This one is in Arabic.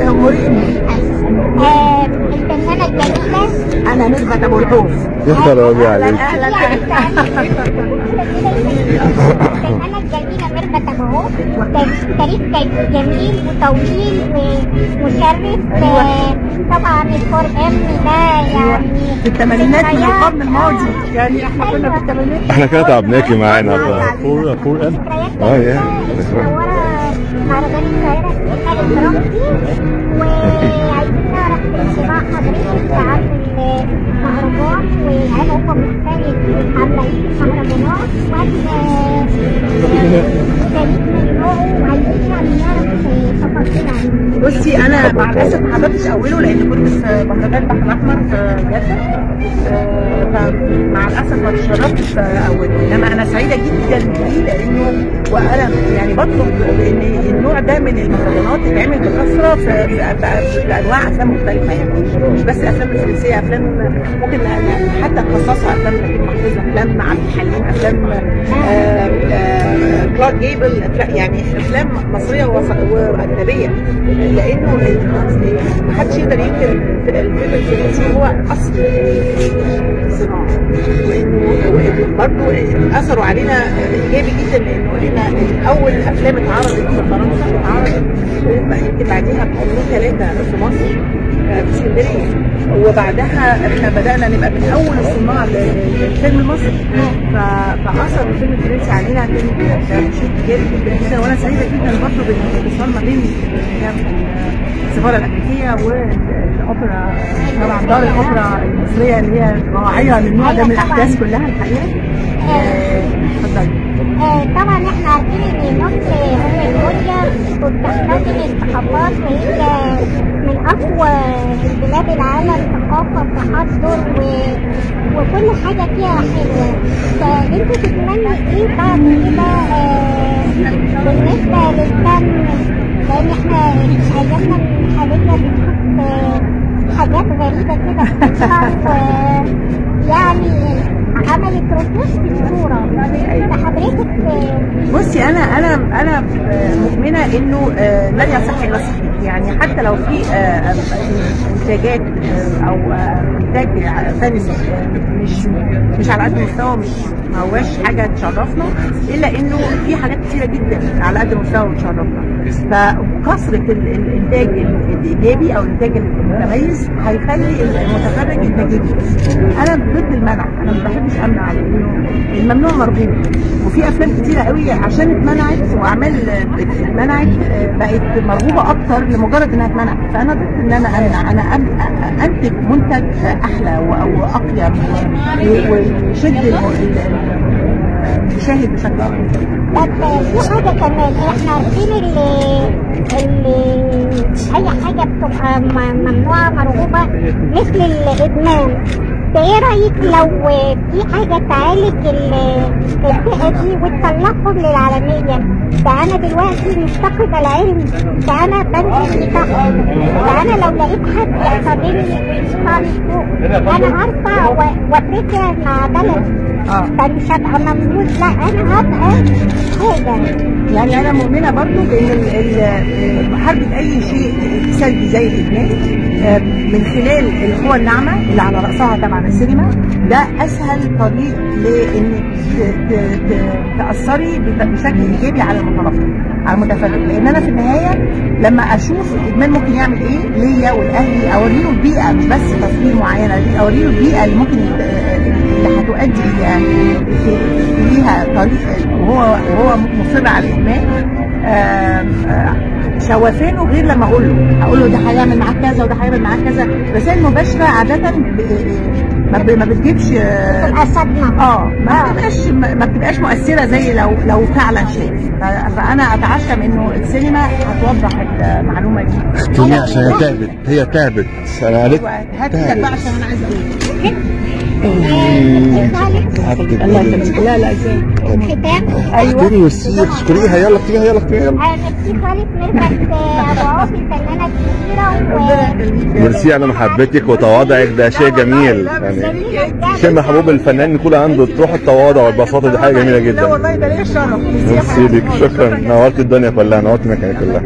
أموريني. الفنانة الجميلة أنا ميرفت أبو الحوف. يخبر أبي عليك. الفنانة الجميلة ميرفت أبو الحوف، تاريخ جميل وطويل ومشرف. طبعا الفور ام ده يعني في الثمانينات من القرن الماضي، يعني احنا كنا في الثمانينات. احنا كده تعبناكي معانا فور ام. يا مصورة مهرجان القاهرة الدرامي، وعايزين نعرف انطباع حضرتك عن المهرجان، وهل هو مختلف عن بقية المهرجانات ولا جديد من نوعه، وعايزين يعني نعرف تفاصيل عنه. بصي انا مع الاسف ما حضرتش اوله لان كنت في مهرجان البحر الاحمر في جده، فمع الاسف ما تشرفتش اوله، انما انا سعيده جدا بيه لانه وانا يعني بطلب ان النوع ده من المهرجانات تتعمل بكثره في انواع افلام مختلفه، يعني مش بس افلام الفرنسيه، افلام ممكن حتى نخصصها افلام نجيب محفوظ، افلام عبد الحليم، افلام كلارك جيبل، يعني افلام مصريه واجنبيه، لانه محدش يقدر ينكر الفيلم الفرنسي هو اصل الصناعه، وانه برضه اثروا علينا ايجابي جدا، لانه احنا اول افلام اتعرضت في فرنسا اتعرضت يمكن بعديها بسنتين ثلاثه في مصر في اسكندريه، وبعدها احنا بدانا نبقى من اول الصناع للفيلم المصري، فاثر الفيلم الفرنسي علينا كان شيء ايجابي جدا جدا، وانا سعيده جدا برضه بالاتصال ما بين السفاره الامريكيه والاوبرا، طبعا دار الاوبرا المصريه اللي هي راعيه للنوع ده من الاحداث كلها الحقيقه. اتفضلي. طبعا احنا عارفين ان مصر ام الدنيا وبتحتضن الثقافات، وهي من اقوى بلاد العالم ثقافه وتحضر وكل حاجه فيها حلوه. فانت تتمني ايه بعد كده بالنسبه للفن؟ لان احنا ايامنا الحاليه بنشوف حاجات غريبه كده بتطلع، يعني عملت رسوم في الصوره. فحضرتك بصي انا مؤمنه انه لن يصح الا الصحيح، يعني حتى لو في انتاجات او انتاج فني مش على قد المستوى، ما هواش حاجه تشرفنا، الا انه في حاجات كتيره جدا على قد المستوى بتشرفنا. فكثره الانتاج الايجابي او الانتاج المتميز هيخلي المتفرج ينتج. انا ضد المنع، انا ما بحبش امنع، لانه الممنوع مرغوب، وفي افلام كتيره قوي عشان اتمنعت واعمال اتمنعت بقت مرغوبه اكتر لمجرد انها اتمنعت. فانا ضد ان انا امنع، انا انتج منتج احلى واقيم ويشد المشاهد بشكل اكبر. طب في حاجة كمان، احنا عارفين اللي أي حاجة بتبقى ممنوعة مرغوبة مثل الإدمان. ايه رأيك لو في حاجة تعالج الفئة دي وتطلعهم للعالمية؟ ده أنا دلوقتي مفتقدة العلم، ده أنا بنزل لتحت، ده أنا لو لقيت حد يحتضنني ويصطادني فوق أنا هرفع وأتركها مع بلدي. فمش هبقى ممنوع، لا أنا هبقى حاجة. يعني أنا مؤمنة برضو بأن محاربة أي شيء سلبي زي الإدمان من خلال القوى الناعمة اللي على رأسها طبعا السينما، ده أسهل طريق لإنك تأثري بشكل إيجابي على المتفرج، لأن أنا في النهاية لما أشوف الإدمان ممكن يعمل إيه ليا ولأهلي، أوريله البيئة، مش بس تصوير معينة، أوريله البيئة اللي ممكن اللي هتؤدي ليها طريق وهو مصر على الإدمان. شوفانه غير لما اقول له ده هيعمل معاك كذا وده هيعمل معاك كذا. رسائل مباشره عاده ما بتجيبش صدمه، ما بتبقاش مؤثره زي لو فعلا شايف. فانا اتعشم انه السينما هتوضح المعلومه دي عشان هي تعبت. انا قالت هات لك بقى عشان انا عايزه الله يخليك. لا ازاي الختام؟ ايوه اشكريها. يلا اكتبيها، يلا اكتبيها. انا نفسي خالص ميرفت ابو عوف الفنانه الكبيره ميرسي على محبتك وتواضعك، ده شيء جميل، يعني شيء محبوب الفنان يكون عنده روح التواضع والبساطه، دي حاجه جميله جدا. لا والله ده ليا الشرف. ميرسي لك، شكرا، نورت الدنيا كلها، نورت المكان كلها.